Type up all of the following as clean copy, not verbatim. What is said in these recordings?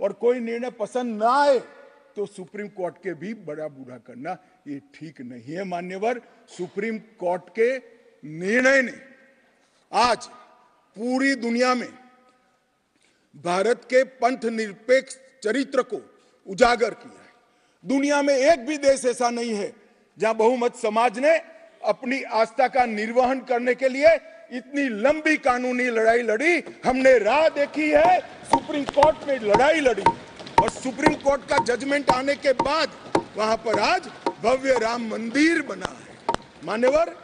और कोई निर्णय पसंद ना आए तो सुप्रीम कोर्ट के भी बड़ा बूढ़ा करना ये ठीक नहीं है। मान्यवर, सुप्रीम कोर्ट के निर्णय ने आज पूरी दुनिया में भारत के पंथ निरपेक्ष चरित्र को उजागर किया है। दुनिया में एक भी देश ऐसा नहीं है जहां बहुमत समाज ने अपनी आस्था का निर्वहन करने के लिए इतनी लंबी कानूनी लड़ाई लड़ी। हमने राह देखी है, सुप्रीम कोर्ट में लड़ाई लड़ी और सुप्रीम कोर्ट का जजमेंट आने के बाद वहां पर आज भव्य राम मंदिर बना है। मान्यवर,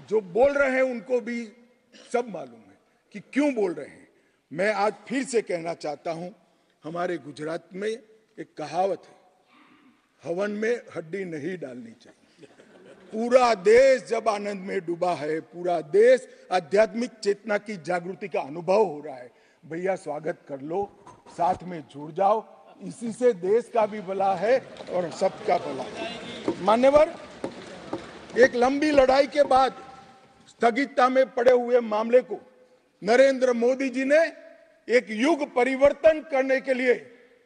जो बोल रहे हैं उनको भी सब मालूम है कि क्यों बोल रहे हैं। मैं आज फिर से कहना चाहता हूं, हमारे गुजरात में एक कहावत है, हवन में हड्डी नहीं डालनी चाहिए। पूरा देश जब आनंद में डूबा है, पूरा देश आध्यात्मिक चेतना की जागृति का अनुभव हो रहा है, भैया स्वागत कर लो, साथ में जुड़ जाओ। इसी से देश का भी भला है और सबका भला है। मान्यवर, एक लंबी लड़ाई के बाद स्थगितता में पड़े हुए मामले को नरेंद्र मोदी जी ने एक युग परिवर्तन करने के लिए,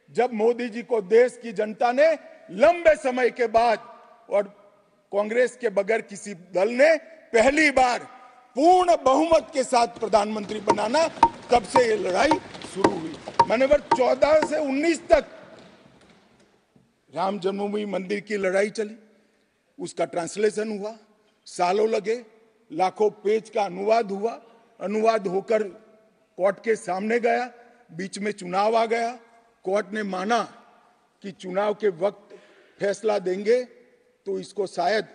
जब मोदी जी को देश की जनता ने लंबे समय के बाद और कांग्रेस के बगैर किसी दल ने पहली बार पूर्ण बहुमत के साथ प्रधानमंत्री बनाना, तब से ये लड़ाई शुरू हुई। मान्यवर, 14 से 19 तक राम जन्मभूमि मंदिर की लड़ाई चली, उसका ट्रांसलेशन हुआ, सालों लगे, लाखों पेज का अनुवाद हुआ, अनुवाद होकर कोर्ट के सामने गया, बीच में चुनाव आ गया, कोर्ट ने माना कि चुनाव के वक्त फैसला देंगे तो इसको शायद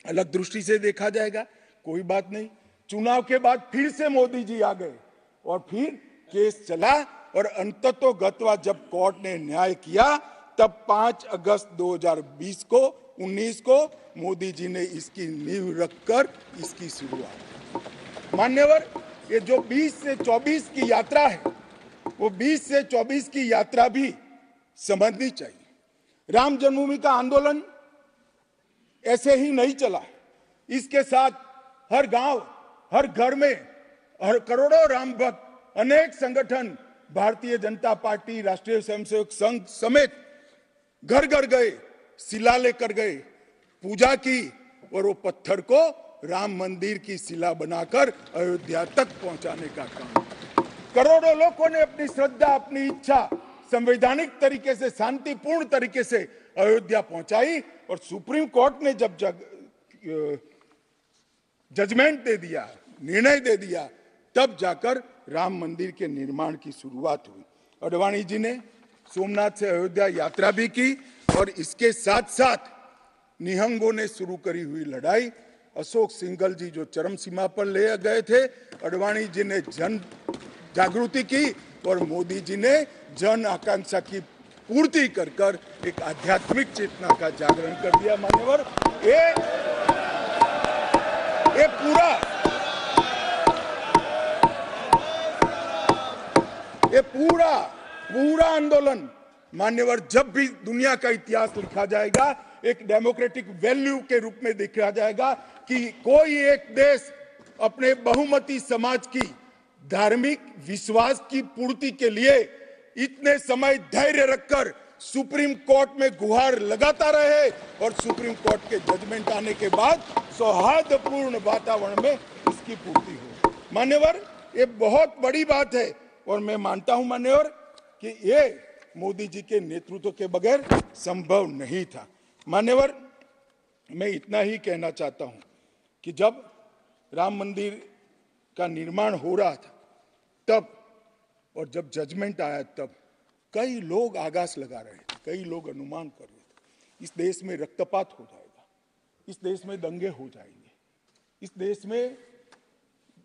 अलग दृष्टि से देखा जाएगा, कोई बात नहीं। चुनाव के बाद फिर से मोदी जी आ गए और फिर केस चला और अंततोगत्वा जब कोर्ट ने न्याय किया तब 5 अगस्त 2020 को 19 को मोदी जी ने इसकी नींव रखकर इसकी शुरुआत। मान्यवर, ये जो 20 से 24 की यात्रा है, वो 20 से 24 की यात्रा भी समझनी चाहिए। राम जन्मभूमि का आंदोलन ऐसे ही नहीं चला, इसके साथ हर गांव, हर घर में हर करोड़ों राम भक्त, अनेक संगठन, भारतीय जनता पार्टी, राष्ट्रीय स्वयंसेवक संघ समेत घर घर गए, शिला लेकर गए, पूजा की और वो पत्थर को राम मंदिर की शिला बनाकर अयोध्या तक पहुंचाने का काम। करोड़ों लोगों ने अपनी श्रद्धा, अपनी इच्छा संवैधानिक तरीके से, शांतिपूर्ण तरीके से अयोध्या पहुंचाई और सुप्रीम कोर्ट ने जब जजमेंट दे दिया, निर्णय दे दिया, तब जाकर राम मंदिर के निर्माण की शुरुआत हुई। अडवाणी जी ने सोमनाथ से अयोध्या यात्रा भी की और इसके साथ साथ निहंगों ने शुरू करी हुई लड़ाई, अशोक सिंघल जी जो चरम सीमा पर ले गए थे, अडवाणी जी ने जन जागृति की और मोदी जी ने जन आकांक्षा की पूर्ति कर कर एक आध्यात्मिक चेतना का जागरण कर दिया। मान्यवर, ये पूरा आंदोलन, मान्यवर, जब भी दुनिया का इतिहास लिखा जाएगा एक डेमोक्रेटिक वैल्यू के रूप में देखा जाएगा कि कोई एक देश अपने बहुमती समाज की धार्मिक विश्वास की पूर्ति के लिए इतने समय धैर्य रखकर सुप्रीम कोर्ट में गुहार लगाता रहे और सुप्रीम कोर्ट के जजमेंट आने के बाद सौहार्दपूर्ण वातावरण में इसकी पूर्ति हो। मान्यवर, ये बहुत बड़ी बात है और मैं मानता हूं मान्यवर कि ये मोदी जी के नेतृत्व के बगैर संभव नहीं था। मान्यवर, मैं इतना ही कहना चाहता हूं कि जब राम मंदिर का निर्माण हो रहा था तब और जब जजमेंट आया तब कई लोग आगाज लगा रहे थे, कई लोग अनुमान कर रहे थे इस देश में रक्तपात हो जाएगा, इस देश में दंगे हो जाएंगे, इस देश में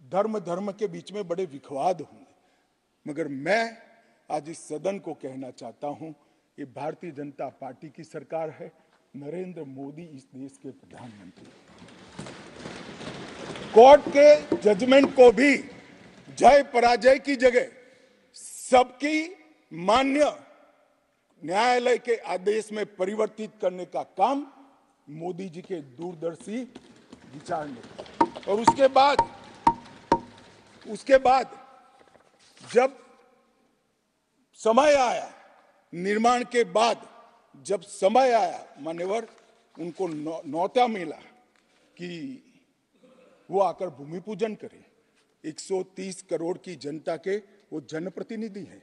धर्म के बीच में बड़े विवाद होंगे। मगर मैं आज इस सदन को कहना चाहता हूं, ये भारतीय जनता पार्टी की सरकार है, नरेंद्र मोदी इस देश के प्रधानमंत्री। कोर्ट के जजमेंट को भी जय पराजय की जगह सबकी मान्य न्यायालय के आदेश में परिवर्तित करने का काम मोदी जी के दूरदर्शी विचार ने। और उसके बाद जब समय आया, निर्माण के बाद जब समय आया मान्यवर, उनको न्योता मिला कि वो आकर भूमि पूजन करें। 130 करोड़ की जनता के वो जनप्रतिनिधि हैं।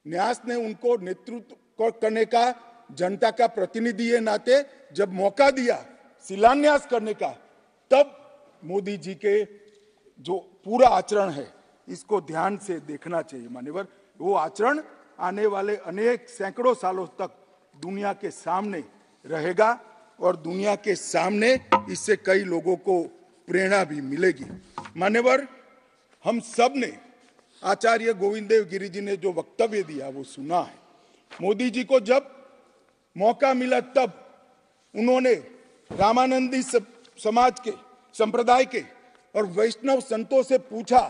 न्यास ने उनको नेतृत्व करने का, जनता का प्रतिनिधि के नाते जब मौका दिया शिलान्यास करने का, तब मोदी जी के जो पूरा आचरण है इसको ध्यान से देखना चाहिए मान्यवर। वो आचरण आने वाले अनेक सैकड़ों सालों तक दुनिया के सामने रहेगा और दुनिया के सामने इससे कई लोगों को प्रेरणा भी मिलेगी। मान्यवर, हम सब ने आचार्य गोविंद देव गिरि जी ने जो वक्तव्य दिया वो सुना है। मोदी जी को जब मौका मिला तब उन्होंने रामानंदी समाज के, संप्रदाय के और वैष्णव संतों से पूछा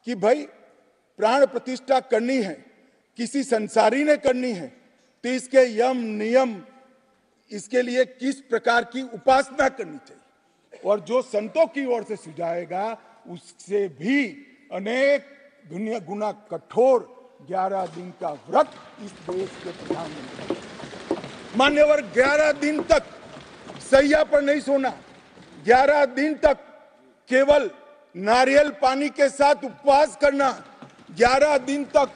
कि भाई प्राण प्रतिष्ठा करनी है, किसी संसारी ने करनी है, तो इसके यम नियम, इसके लिए किस प्रकार की उपासना करनी चाहिए, और जो संतों की ओर से सुझाएगा उससे भी अनेक गुना कठोर 11 दिन का व्रत इस देश के प्रधानमंत्री। मान्यवर, 11 दिन तक सैया पर नहीं सोना, 11 दिन तक केवल नारियल पानी के साथ उपवास करना, 11 दिन तक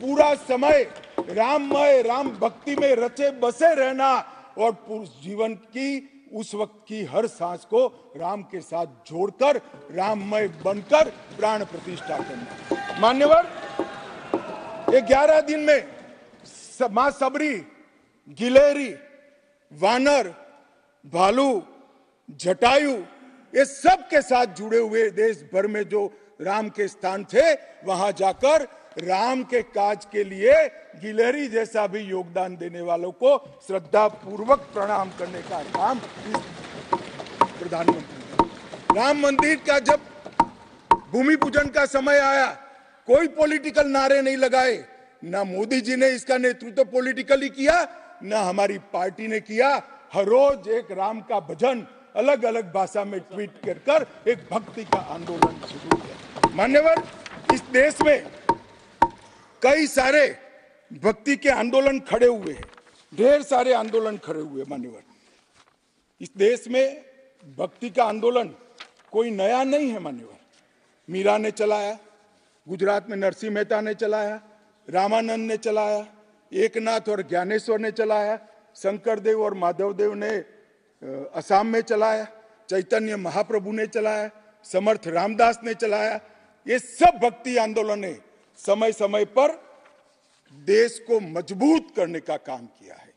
पूरा समय राममय, राम भक्ति में रचे बसे रहना और जीवन की उस वक्त की हर सांस को राम के साथ जोड़कर राममय बनकर प्राण प्रतिष्ठा करना। मान्यवर, ये 11 दिन में मां सबरी, गिलेरी, वानर, भालू, जटायु, ये सब के साथ जुड़े हुए देश भर में जो राम के स्थान थे, वहां जाकर राम के काज के लिए गिलहरी जैसा भी योगदान देने वालों को श्रद्धा पूर्वक प्रणाम करने का काम इस प्रधानमंत्री। राम मंदिर का जब भूमि पूजन का समय आया, कोई पॉलिटिकल नारे नहीं लगाए, ना मोदी जी ने इसका नेतृत्व पॉलिटिकली किया, ना हमारी पार्टी ने किया। हर रोज एक राम का भजन अलग अलग भाषा में ट्वीट कर एक भक्ति का आंदोलन शुरू किया। मान्यवर, इस देश में कई सारे भक्ति के आंदोलन खड़े हुए हैं, ढेर सारे आंदोलन खड़े हुए। मान्यवर, इस देश में भक्ति का आंदोलन कोई नया नहीं है। मान्यवर, मीरा ने चलाया, गुजरात में नरसिंह मेहता ने चलाया, रामानंद ने चलाया, एकनाथ और ज्ञानेश्वर ने चलाया, शंकरदेव और माधवदेव ने असम में चलाया, चैतन्य महाप्रभु ने चलाया, समर्थ रामदास ने चलाया। ये सब भक्ति आंदोलन ने समय समय पर देश को मजबूत करने का काम किया है,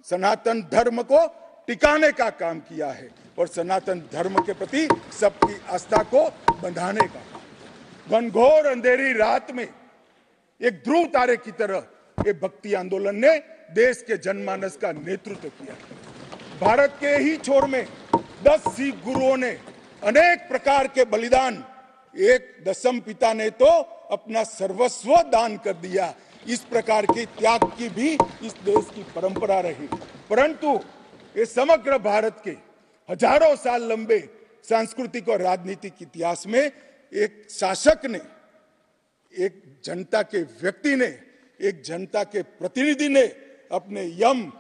सनातन धर्म को टिकाने का काम किया है और सनातन धर्म के प्रति सबकी आस्था को बंधाने का काम। घनघोर अंधेरी रात में एक ध्रुव तारे की तरह ये भक्ति आंदोलन ने देश के जनमानस का नेतृत्व किया। भारत के ही छोर में 10 सिख गुरुओं ने अनेक प्रकार के बलिदान, एक दशम पिता ने तो अपना सर्वस्व दान कर दिया। इस प्रकार के त्याग की भी इस देश की परंपरा रही, परंतु ये समग्र भारत के हजारों साल लंबे सांस्कृतिक और राजनीतिक इतिहास में एक शासक ने, एक जनता के व्यक्ति ने, एक जनता के प्रतिनिधि ने अपने यम